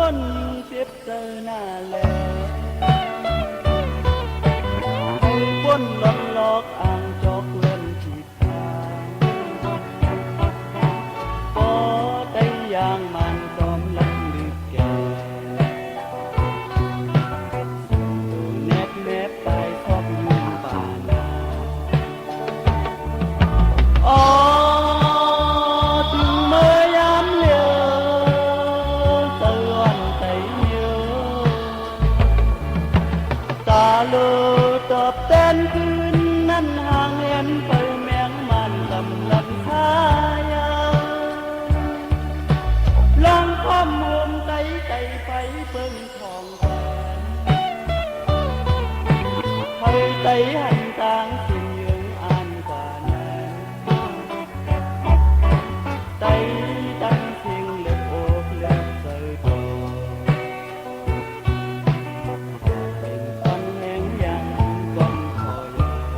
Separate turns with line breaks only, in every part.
con tiếp giờ nà lệ quân lót lót ang chọc lên thịt thang có tay giang màn tóm lắm lư kè từ nét nét tay khóc nhung bà nà từng mơ ám liều từ hoàn tay nhớ ta lơ tập tênคืนนั้นห่างเห็นไปแมงมันลำลันท้ายลองความโหมไก่ไก่ไฟเปิ้งทองแสนไฟไต่หันต่างสิ่งยืงอ่านกว่านั้นไต่ตั้งสิ่งเล็บอกเล็กใส่ตัวเป็นตอนแห่งยังก้อนคอย ต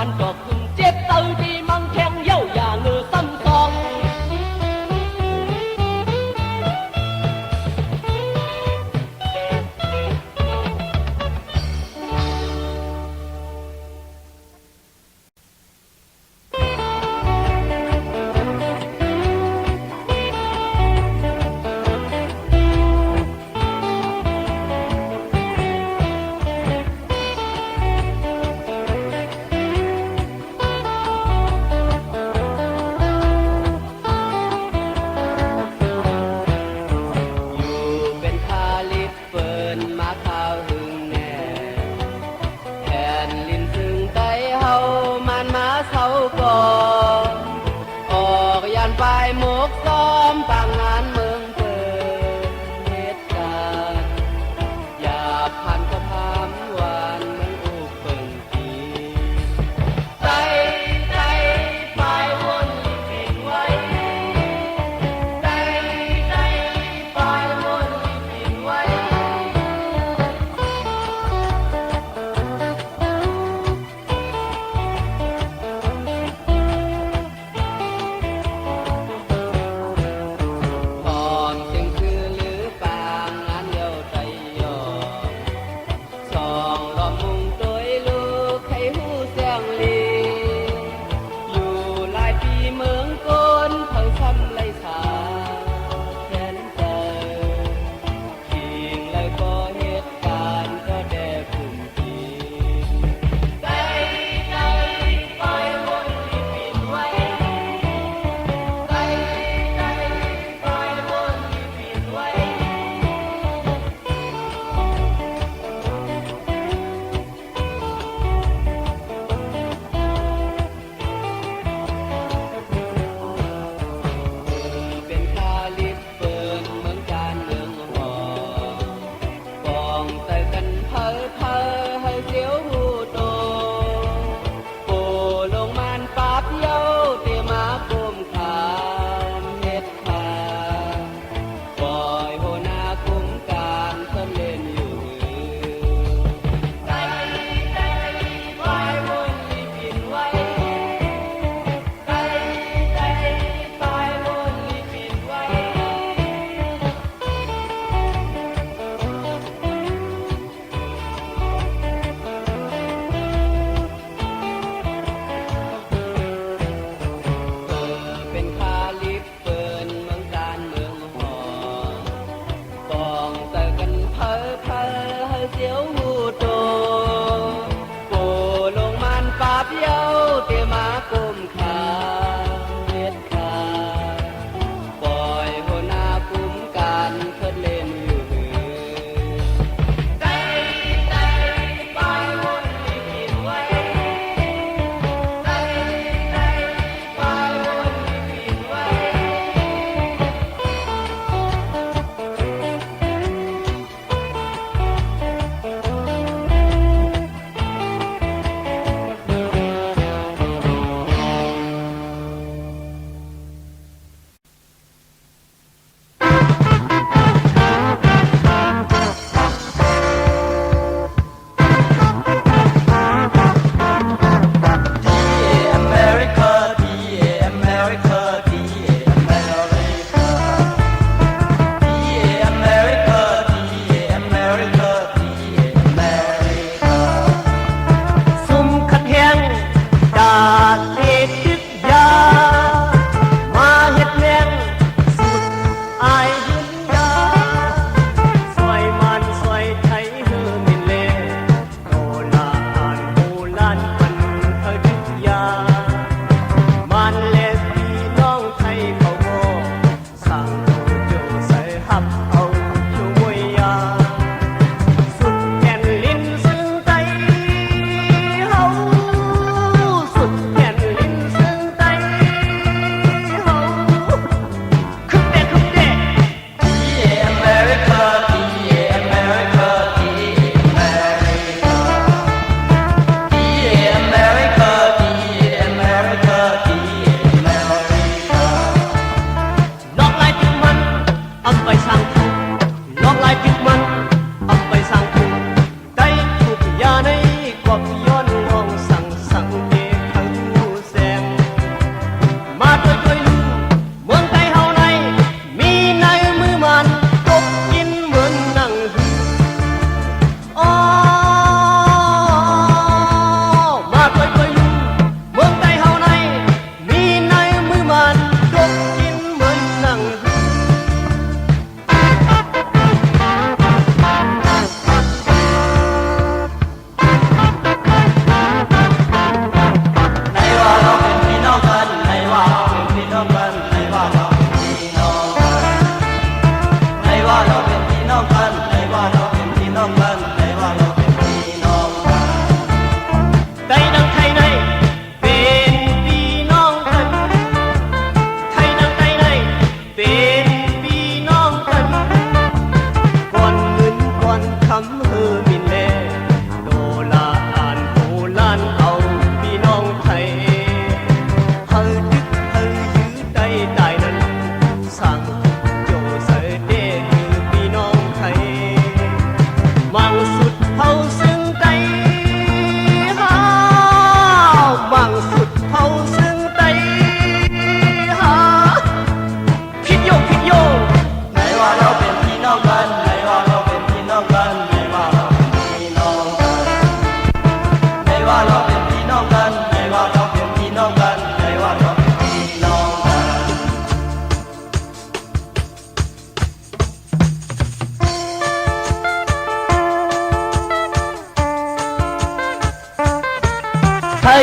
านจอกคุมเจ็บตือดีมังแข็งเย้าอย่าเงือซ้ำซอง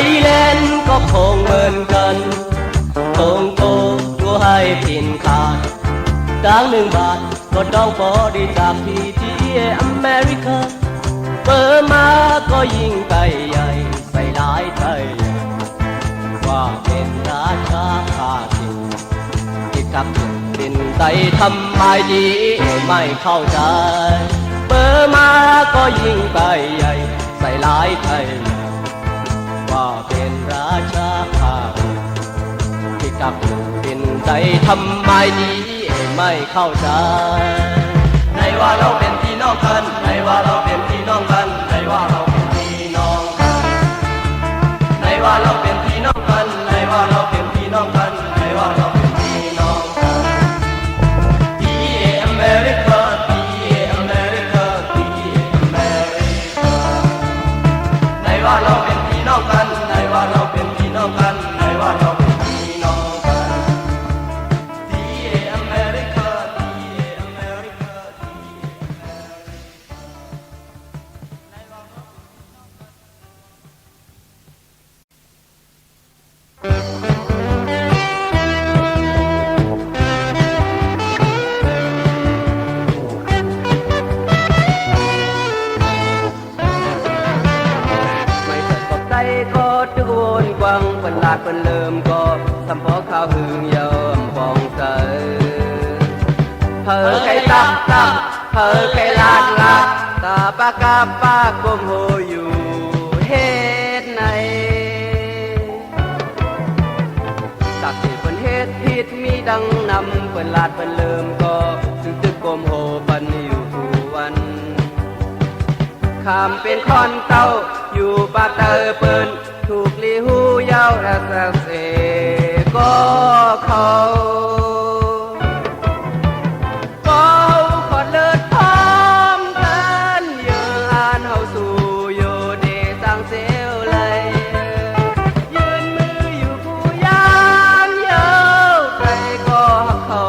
ยแลนด์ก็คงเหมือนกันคงโกก็ให้กินขาดดัง1 บาทก็ต้องบริจาคที่อเมริกาเปิดมาก็ยิ่งไปใหญ่ใส่หลายไทยว่าเป็นราชาข้าศึกที่ทักดินใจทำไมดีไม่เข้าใจเปิดมาก็ยิ่งไปใหญ่ใส่หลายไทยว่าเป็นราชาข้าศึกที่ทักดินใจทำไมดีไม่เข้าใจในว่าเราเป็นพี่น้องกันในว่าเราเป็นพี่น้องกันในว่าเราเป็นพี่น้องกันในว่าเราเป็นพี่น้องกันในว่าเราเป็นพี่น้องกันในว่าเราเป็นพี่น้องกันที่อเมริกาที่อเมริกาที่อเมริกาในว่าเราเป็นพี่น้องกันในว่าเราเป็นพี่น้องกันในว่าเราเป็นพี่น้องกันที่อเมริกาที่อเมริกาก็ทุกวนกวางเป็นลาดเป็นเริ่มก็ทำพอข้าวหึงยอมปองเสยเผอไก่ตับตับเผอไก่ลาดลาดตาปากาปากมโหอยู่เฮ็ดในตักสิเป็นเฮ็ดผิดมีดังนำเป็นลาดเป็นเริ่มก็ถึงตึกกมโหปันอยู่ทุกวันข้ามเป็นคอนเต้าอยู่ปากเตอเปิ้นถูกลีหูยาวและสักเสก็เขาก็ขอเลิศพร้อมกันเยอะอ่านเฮาสู่อยู่เดสังเซลเลยยืนมืออยู่ผู้ยามเยาวใครก็หักเขา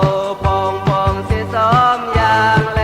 ปองปองเสียซ้อมอย่างแล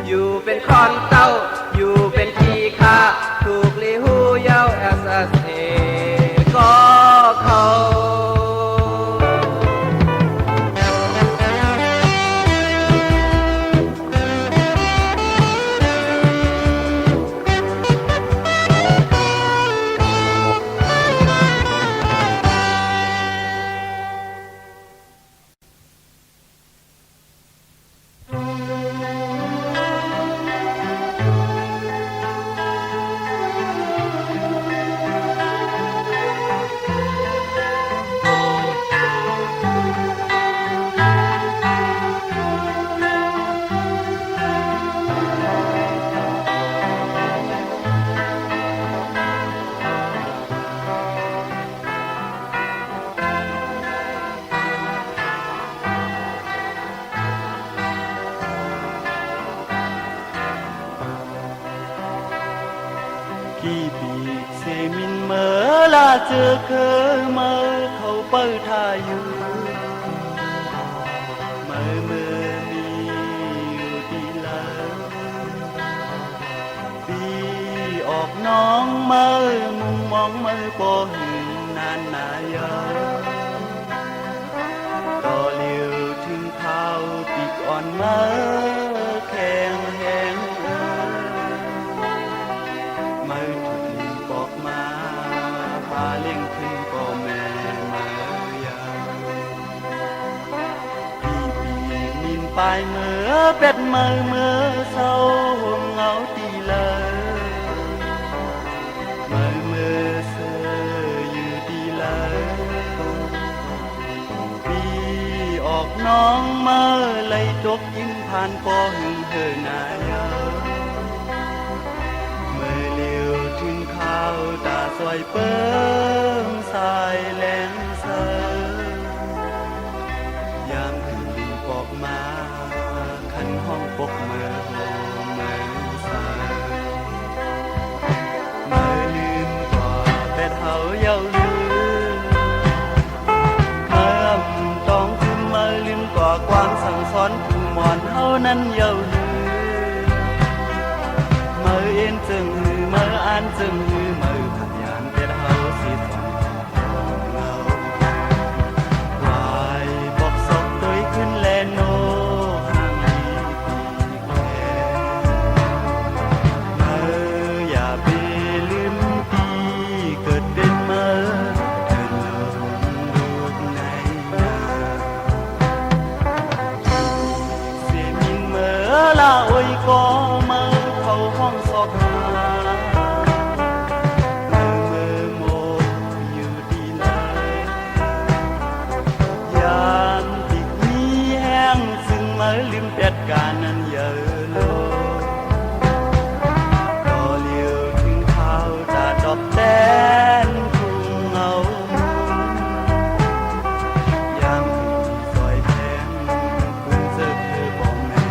อยู่เป็นคอนเต้าอยู่เป็นขี้ข้าถูกลีหูยาวแอสเอก็เขา
กี่ปีเซมินเมื่อลาเจอเคยเมื่อเขาเปิดทาอยู่เมื่อมีอยู่ดีแล้วปีออกน้องเมื่อมุงมองเมื่อปอหึงนานนายาต่อเลี้ยวถึงข้าวปีกอ่อนเมื่อแข็งแหงเลี้ยงขึ้นพ่อแม่มายาพี่ปีมินไปเมื่อเป็ดเมื่อเศร้าห่มเหงาตีเลย ผ่านปอหึงเหินนายาเมื่อเลี้ยวถึงข้าวตาซอยเปิ้งสายแหลงเสยามถึงลิงปอกมาขันห้องปกเมื่อโฮเมื่อสายเมื่อลืมกว่าแต่เฮาเย้าลืมเมื่อต้องคือเมื่อลืมกว่าความสั่งสอนผู้หมอนเฮานั้นเย้าลืมเมื่อเอ็นจึงหือเมื่ออ่านจึงหือเมื่อขันยานแต่เฮาสิสอนเงาวายบอกศพตัวขึ้นแลโนห่างลีปีแก่เมื่ออย่าไปลืมปีเกิดเป็นเมื่อเดินลงลูกในนาเสียมินเมื่อละโอยก็เมื่อเขาห้องศพหาเมื่อโมอยู่ดีไหนยามติดมีแห้งซึ่งเมื่อลืมเป็ดการนั้นเยอะโลก็เลี้ยวถึงเขาจะดอกแดนทุ่งเงายามที่ซอยแทงคุณเจอเธอบอกแม่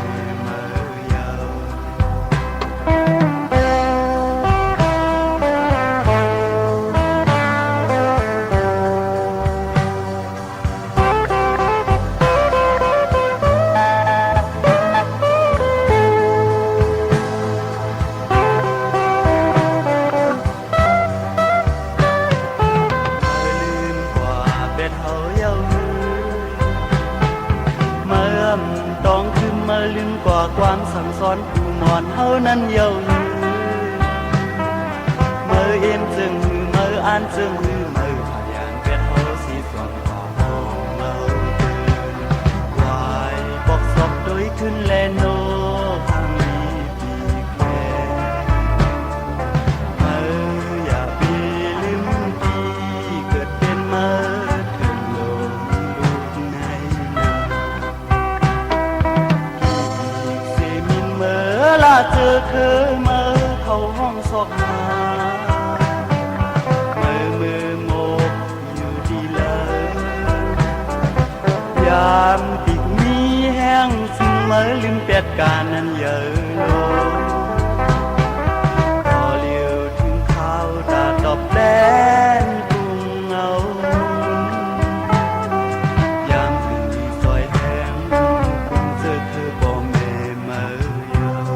เมื่อยาว ลืมกว่าเป็ดเฮาเย้าลืมเมื่อต้องคือเมื่อลืมกว่าความสั่งสอนผู้หมอนเฮานั้นเย้าลืมเมื่อเอ็นจึงหือเมื่ออ่านจึงหือเมื่อพยานเป็ดเฮาสิสอนกว่าห้องเงาเดินวายบอกศพโดยขึ้นแลโนทางมีปีแควเมื่ออย่าไปลืมปีเกิดเป็นเมื่อเถิดลงลูกในนาเสมินเมื่อละเจอเคยเมื่อเข้าห้องศพหาเมื่อโมกอยู่ดีเลยยามติดมีแห้งซึ่งเมื่อลืมเป็ดการนั้นเยอะโลพอเลี้ยวถึงเขาตาดอกแดนทุ่งเงายามถึงที่ซอยแทงคุณเจอเธอบอกแม่เมื่อยาว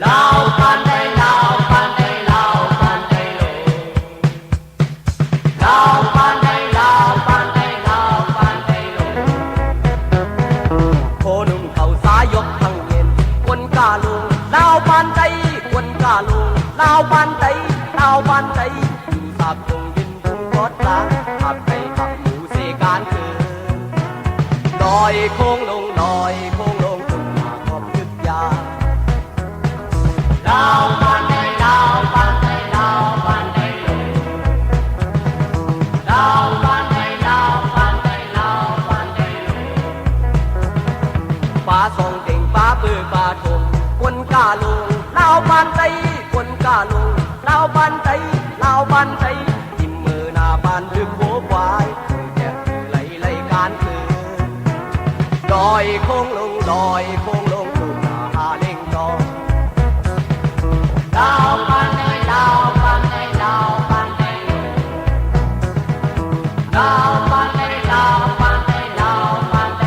ลาวปานใดลาวปานใดลาวปานใดโลลาวปานใดลาวปานใดลาวปานใดโลโคนุ่มเขาสายกทั้งเย็นคนกาลุงลาวปานใดคนกาลุงลาวปานใดลาวปานใดอยู่สาบตรงยินบุงกอดลาขับไปขับหมูเสการคืนลอยโค้งลงลอยโค้งลงตรงมาขอบยึดยาลาวปานใดลาวปานใดลาวปานใดโลลาวปานใดลาวปานใดลาวปานใดโลป้าส่องเก่งป้าปื้อป้าทงคนกาลุงลาวปานใดคนกาลุงลาวปานใดลาวปานใดทิมมือหน้าปานดึกโบควายแก่ไหลการคืนลอยโค้งลงลอยโค้งลงตุ่มหาเล่งจอลาวปานใดลาวปานใดลาวปานใดลาวปานใดลาวปานใดลาวปานใด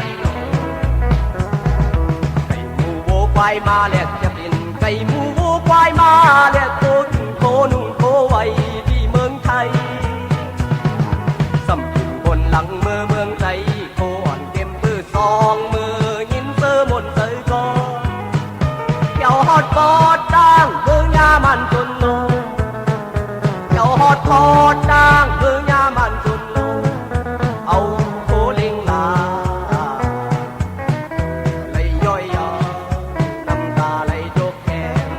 ไก่หมูโวควายมาแลกจะเป็นไก่หมูโวควายมา หลังมือเมืองใจโคอ่อนเต็มมือสองมือยินเสื้อมนเตยก็เกี่ยวฮอดปอดดังมือยามันจนลงเกี่ยวฮอดปอดดังมือยามันจนลงเอาโคเล็งลาไหลย่อยยอน้ำตาไหลโจกแก้ม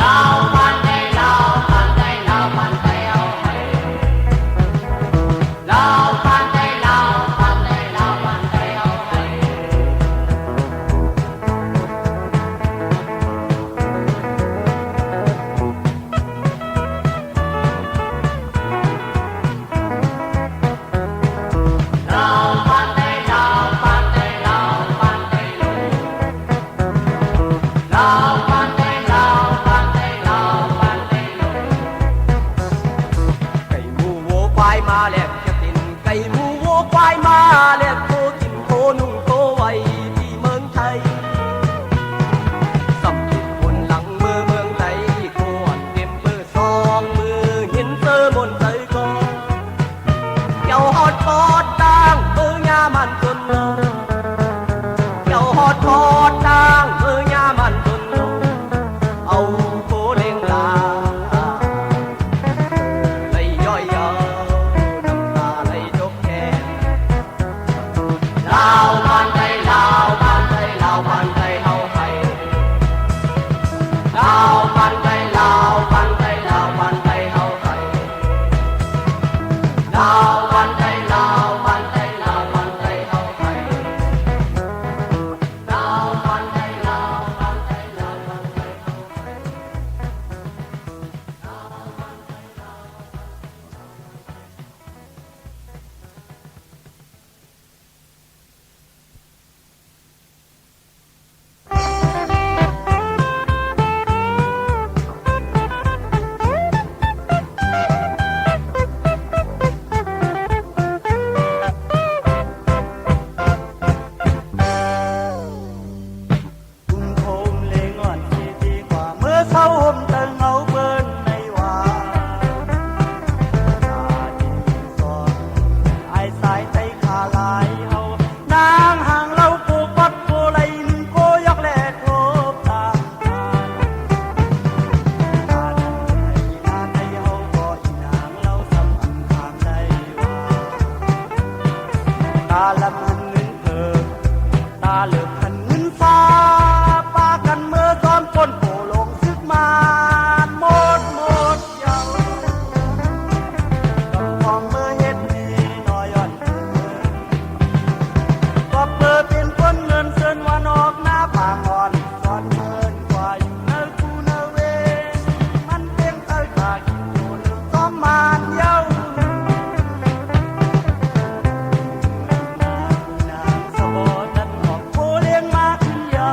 ลาวมันได้ลาวมันได้ลาวมันได้เอาให้ลาวมันได้ลาวมันได้ลาวมันได้เอาให้ มาแลกจะตินไก่หมูวัวควายมาแลกโคกินโคนุ่งโคไว้ที่เมืองไทยสำคิดบนหลังมือเมืองไทยโคอ่อนเต็มมือสองมือเห็นเสื้อบนใจก็เกี่ยวฮอดปอดดังมือยามันจนลงเกี่ยวฮอดปอดดังมือยามันจนลงเอาโคเลี้ยงลาเลยย่อยยอลาวบ้านไทยลาวบ้านไทยลาวบ้านไทยเฮาไทยลาวบ้านไทยลาวบ้านไทยลาวบ้านไทยเฮาไทยลาวบ้านไทยลาวบ้านไทยลาวบ้านไทยเฮาไทยลาวบ้านไทยลาวบ้านไทยลาวบ้านไทยเฮาไทย
คุณโคมเลงอ่อนที่ดีกว่าเมื่อเศร้าห่มเติงเอาเบิ้นในว่าตาดินสอนไอ้สายใจขาลายเฮานางห่างเราโกปัดโกไหลหนึ่งโกยอกแหลกโลบตามทานนานให้เฮาก็อีนางเราสำอันทางได้ว่าตาละมันเงินเถิดตาเหลือบหันเงินฟ้าปากันเมื่อซ้อมก้นโผลงซึกมาหมดเยาต้องมองเมื่อเฮ็ดนี่น้อยอ่อนเกินก็เปิดเป็นคนเงินเซินว่านอกหน้าผางอ่อนซ้อนเงินกว่าอยู่เนื้อคู่เนื้อเวมันเพียงเอ้ยขากินโดนซ้อมมานเย้านางสวอนันออกโคเลี้ยงมาขึ้นเยา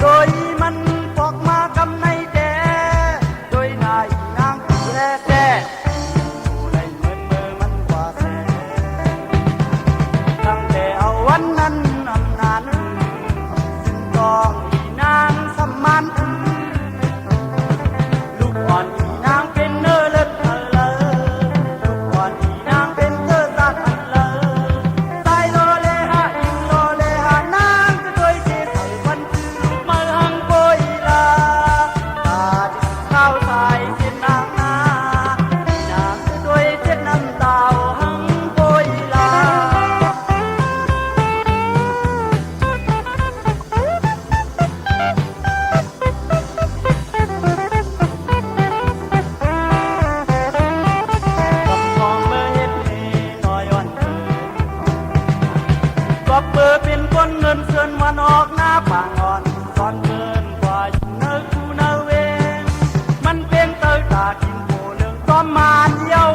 โดยมันปอกมากำในแดโดยนายนางผู้แร่แด่ผู้ใดเหมือนเมื่อมันกว่าแสตั้งแต่เอาวันนั้นอำนาจซึ่งต้องอีนางสมานถึงลูกอ่อนอีนางเป็นเนื้อเลิศอันเลอลูกอ่อนอีนางเป็นเนื้อสักอันเลอสายโลเลหะอิงโลเลหะนางก็โดยเจใส่วันคือลูกมาหังโปยลาตาที่ข้าวสายเส้นนางนาอีนางก็โดยเจ็ดน้ำตาหังโปยลา กับมองเมื่อเฮ็ดนี่น้อยอ่อนเกินก็เปิดเป็นคนเงินเซินวันออกหน้าปางอ่อนซ้อนเกินกว่าอยู่เนื้อคู่เนื้อเวงมันเป็นเตยตากินโผเรื่องซ้อมมานเย้า